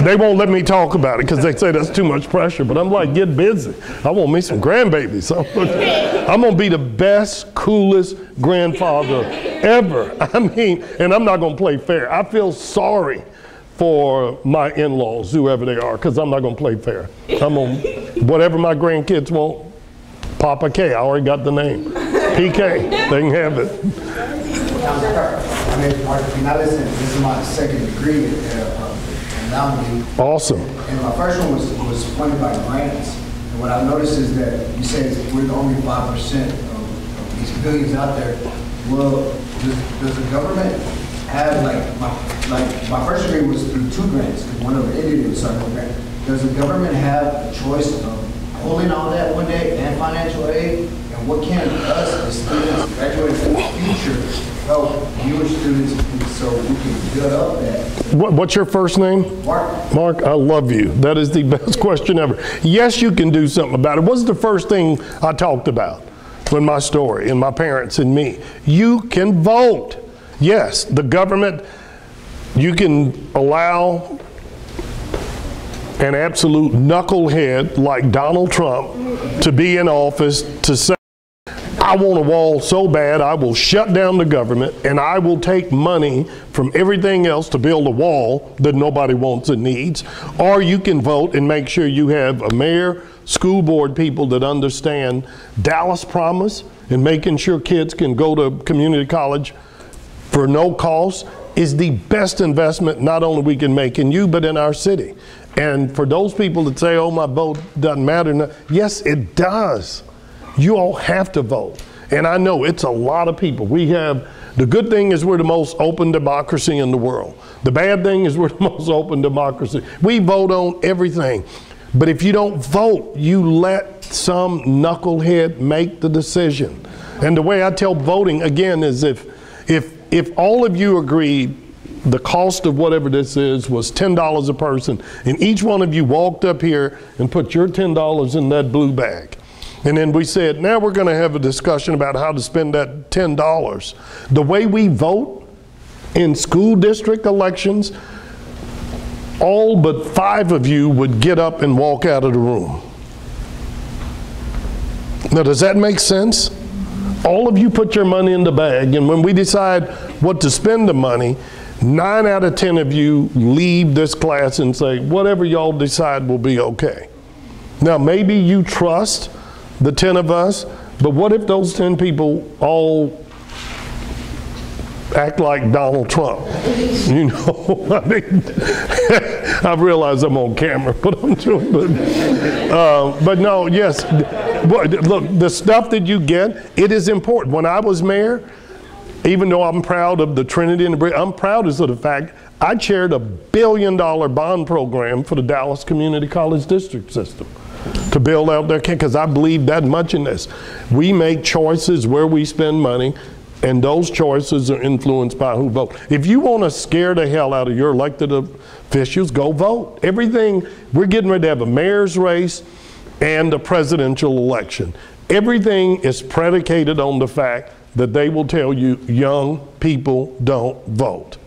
They won't let me talk about it because they say that's too much pressure, but I'm like, get busy. I want me some grandbabies. I'm going to be the best, coolest grandfather ever. And I'm not going to play fair. I feel sorry for my in-laws, whoever they are, because I'm not going to play fair. I'm going to, whatever my grandkids want, Papa K, I already got the name. PK, they can have it. My name is Mark Finalison. This is my second degree in nominee. Awesome. And my first one was funded by grants. And what I've noticed is that you say we're the only 5% of these billions out there. Well, does the government have, my first degree was through 2 grants. One of them ended, it was a grant. Does the government have a choice of holding all that one day and financial aid? And what can us as students graduating in the future help you as students so we can build up that? What's your first name? Mark. Mark, I love you. That is the best question ever. Yes, you can do something about it. What's the first thing I talked about in my story, and my parents and me? You can vote. Yes, the government, you can allow an absolute knucklehead like Donald Trump to be in office to say, I want a wall so bad I will shut down the government and I will take money from everything else to build a wall that nobody wants and needs. Or you can vote and make sure you have a mayor, school board people that understand Dallas Promise and making sure kids can go to community college for no cost is the best investment not only we can make in you, but in our city. And for those people that say, oh, my vote doesn't matter, yes, it does. You all have to vote. And I know it's a lot of people. The good thing is we're the most open democracy in the world. The bad thing is we're the most open democracy. We vote on everything. But if you don't vote, you let some knucklehead make the decision. And the way I tell voting, again, is if all of you agreed the cost of whatever this is was $10 a person, and each one of you walked up here and put your $10 in that blue bag, and then we said, now we're going to have a discussion about how to spend that $10. The way we vote in school district elections, all but 5 of you would get up and walk out of the room. Now, does that make sense? All of you put your money in the bag, and when we decide what to spend the money, 9 out of 10 of you leave this class and say, whatever y'all decide will be okay. Now, maybe you trust the 10 of us, but what if those 10 people all act like Donald Trump? You know, I mean, I realize I'm on camera, but I'm doing but no, yes, look, the stuff that you get, it is important. When I was mayor, even though I'm proud of the Trinity and the Bridge, I'm proud of the fact I chaired a $1 billion bond program for the Dallas Community College District system to build out their, because I believe that much in this. We make choices where we spend money, and those choices are influenced by who vote. If you want to scare the hell out of your elected officials, go vote. Everything, we're getting ready to have a mayor's race and a presidential election. Everything is predicated on the fact that they will tell you young people don't vote.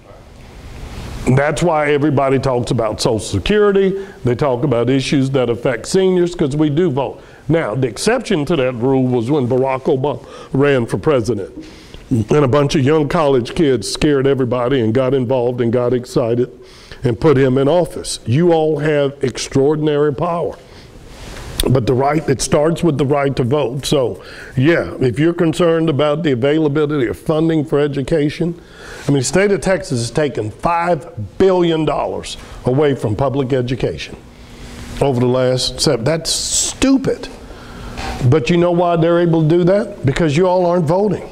And that's why everybody talks about Social Security. They talk about issues that affect seniors, because we do vote. Now, the exception to that rule was when Barack Obama ran for president. And a bunch of young college kids scared everybody and got involved and got excited and put him in office. You all have extraordinary power. But the right, it starts with the right to vote. So, yeah, if you're concerned about the availability of funding for education, I mean, the state of Texas has taken $5 billion away from public education over the last 7. That's stupid. But you know why they're able to do that? Because you all aren't voting.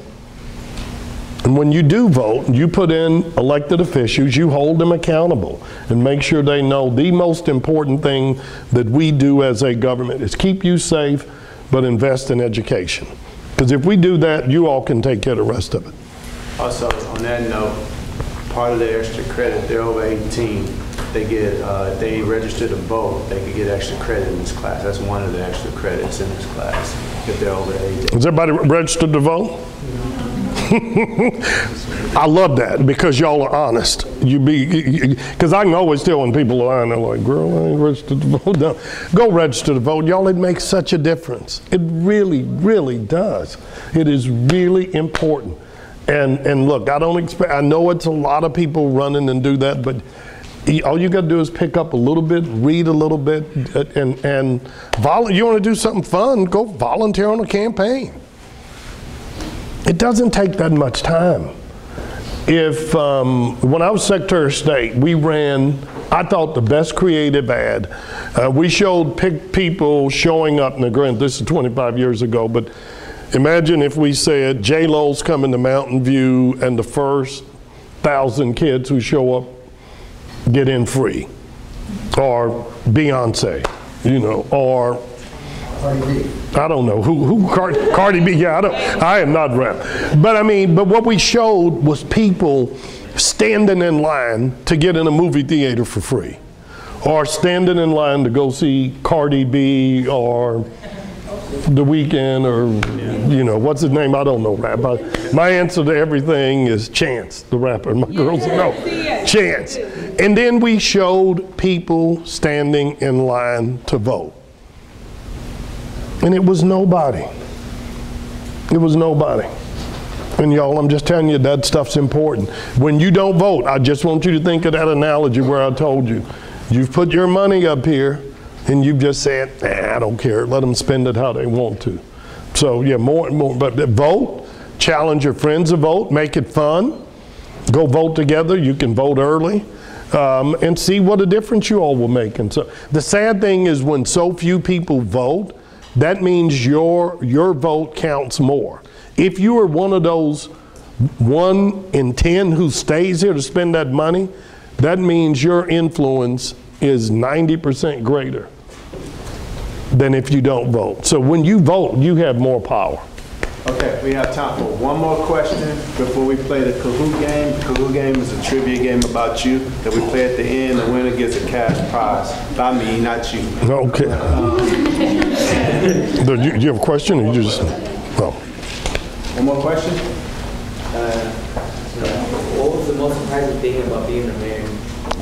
And when you do vote, you put in elected officials, you hold them accountable and make sure they know the most important thing that we do as a government is keep you safe, but invest in education. Because if we do that, you all can take care of the rest of it. Also, on that note, part of the extra credit, they're over 18, they get, if they register to vote, they could get extra credit in this class. That's one of the extra credits in this class, if they're over 18. Is everybody registered to vote? I love that, because y'all are honest. Because I can always tell when people are lying, they're like, girl, I ain't registered to vote. No. Go register to vote. Y'all, it makes such a difference. It really, really does. It is really important. And look, I don't expect, I know it's a lot of people running and do that, but All you got to do is pick up a little bit, read a little bit, and you want to do something fun, go volunteer on a campaign. It doesn't take that much time. When I was Secretary of State, we ran, I thought, the best creative ad. We showed people showing up, and granted, this is 25 years ago, but imagine if we said J-Lo's coming to Mountain View and the first 1,000 kids who show up get in free, or Beyonce, or I don't know who Cardi B. Yeah, I am not rap, but what we showed was people standing in line to get in a movie theater for free, or standing in line to go see Cardi B or The Weeknd, or what's his name? I don't know rap. My answer to everything is Chance, the rapper. My girls know Chance. And then we showed people standing in line to vote. And it was nobody. It was nobody. And y'all, I'm just telling you, that stuff's important. When you don't vote, I just want you to think of that analogy where I told you. You've put your money up here, and you've just said, I don't care. Let them spend it how they want to. So yeah, more and more. But vote, challenge your friends to vote, make it fun. Go vote together. You can vote early. And see what a difference you all will make. And so the sad thing is when so few people vote, that means your vote counts more. If you are one of those 1 in 10 who stays here to spend that money, that means your influence is 90% greater than if you don't vote. So when you vote, you have more power. Okay, we have time for one more question before we play the Kahoot game. The Kahoot game is a trivia game about you that we play at the end. The winner gets a cash prize. By me, not you. Okay. Do you have a question, or you just, oh. One more question? What was the most surprising thing about being a mayor?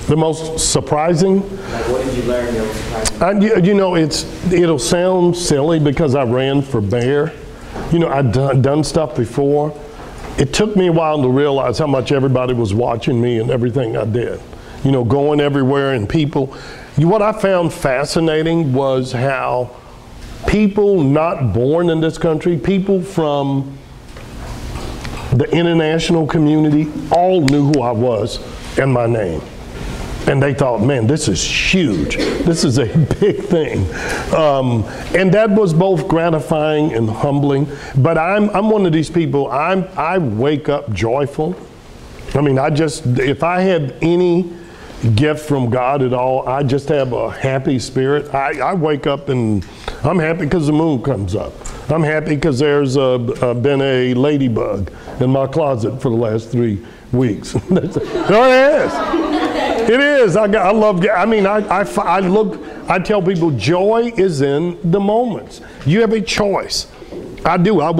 The most surprising? Like, what did you learn that was surprising? It'll sound silly because I ran for mayor. I'd done stuff before. It took me a while to realize how much everybody was watching me and everything I did. Going everywhere and people. What I found fascinating was how people not born in this country, people from the international community, all knew who I was and my name. And they thought, man, this is huge. This is a big thing. And that was both gratifying and humbling. But I'm one of these people, I wake up joyful. If I had any gift from God at all, I just have a happy spirit. I wake up and I'm happy because the moon comes up. I'm happy because there's been a ladybug in my closet for the last 3 weeks. It is. It is. I tell people joy is in the moments. You have a choice. I do. I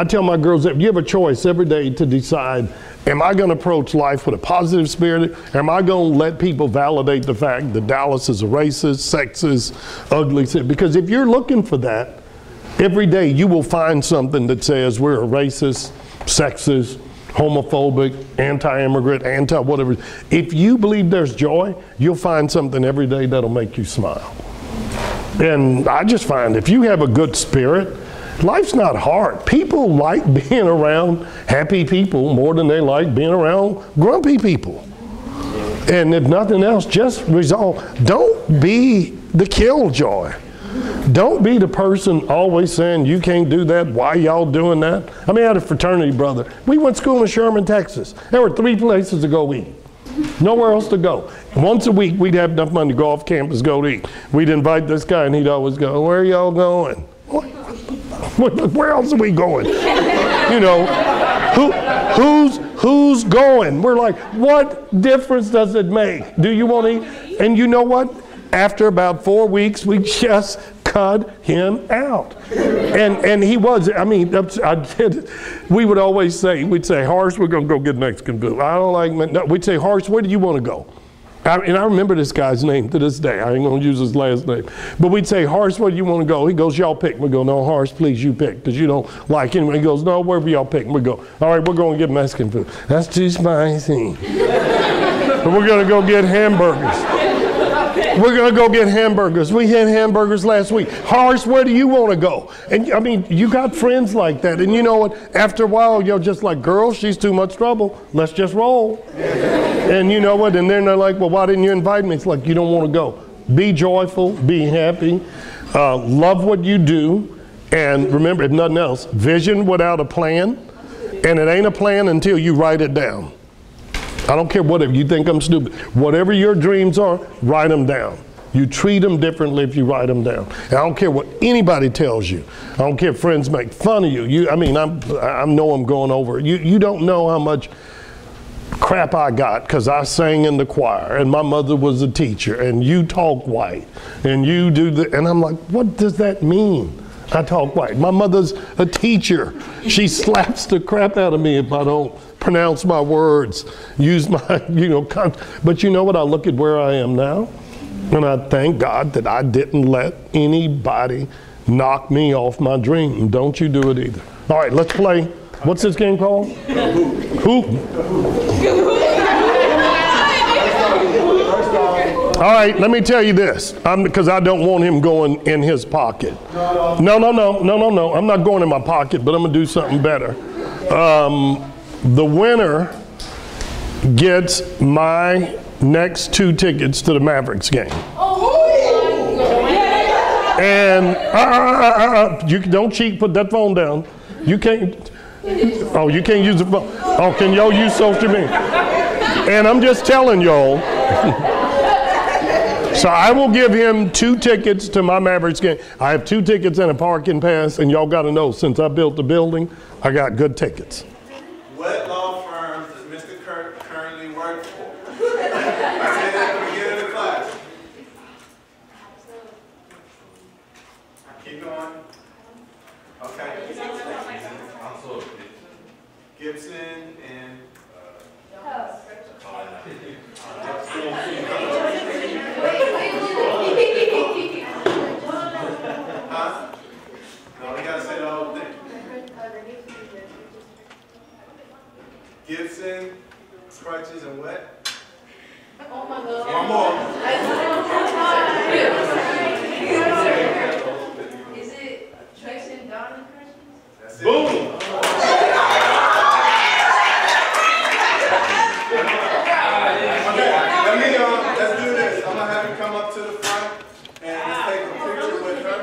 tell my girls that you have a choice every day to decide, am I going to approach life with a positive spirit? Or am I going to let people validate the fact that Dallas is a racist, sexist, ugly city? Because if you're looking for that, every day you will find something that says we're a racist, sexist, homophobic, anti-immigrant, anti-whatever. If you believe there's joy, you'll find something every day that'll make you smile. And I just find if you have a good spirit, life's not hard. People like being around happy people more than they like being around grumpy people. And if nothing else, just resolve. Don't be the killjoy. Don't be the person always saying, you can't do that, why y'all doing that? I had a fraternity brother. We went to school in Sherman, Texas. There were 3 places to go eat. Nowhere else to go. Once a week, we'd have enough money to go off campus, go to eat. We'd invite this guy, and he'd always go, where are y'all going? Where else are we going? Who's going? We're like, what difference does it make? Do you want to eat? And you know what? After about 4 weeks, we just cut him out. And he was, we would always say, we'd say, Horace, we're going to go get Mexican food. I don't like, no, we'd say, Horace, where do you want to go? And I remember this guy's name to this day. I ain't going to use his last name. But we'd say, Horace, where do you want to go? He goes, y'all pick. We go, no, Horace, please, you pick, because you don't like him. He goes, no, wherever y'all pick. We go, all right, we're going to get Mexican food. That's too spicy. We're going to go get hamburgers. We're going to go get hamburgers. We had hamburgers last week. Horace, where do you want to go? And I mean, you got friends like that. And you know what? After a while, you're just like, girl, she's too much trouble. Let's just roll. And you know what? And then they're like, well, why didn't you invite me? It's like, you don't want to go. Be joyful. Be happy. Love what you do. And remember, if nothing else, vision without a plan. And it ain't a plan until you write it down. I don't care whatever you think I'm stupid. Whatever your dreams are, write them down. You treat them differently if you write them down. And I don't care what anybody tells you. I don't care if friends make fun of you. I know I'm going over it. You don't know how much crap I got because I sang in the choir and my mother was a teacher and you talk white and you do the, and I'm like, what does that mean? I talk white. My mother's a teacher. She slaps the crap out of me if I don't pronounce my words, use my, but you know what? I look at where I am now, and I thank God that I didn't let anybody knock me off my dream. Don't you do it either. All right, let's play. What's this game called? Hoop. All right, let me tell you this, because I don't want him going in his pocket. No. I'm not going in my pocket, but I'm going to do something better. The winner gets my next 2 tickets to the Mavericks game. And you don't cheat, put that phone down. You can't, oh, you can't use the phone. Oh, can y'all use social media? And I'm just telling y'all. So I will give him 2 tickets to my Mavericks game. I have 2 tickets and a parking pass, and y'all got to know, since I built the building, I got good tickets. What law firm does Mr. Kirk currently work for? I said at the beginning of the class. Keep going. Okay. Gibson and no, we gotta say the whole thing. Gibson, crutches, and what? Oh my God. One more. Is it Trace and Donna crutches? That's it. Boom. Let's do this. I'm gonna have you come up to the front and let's take a picture with her.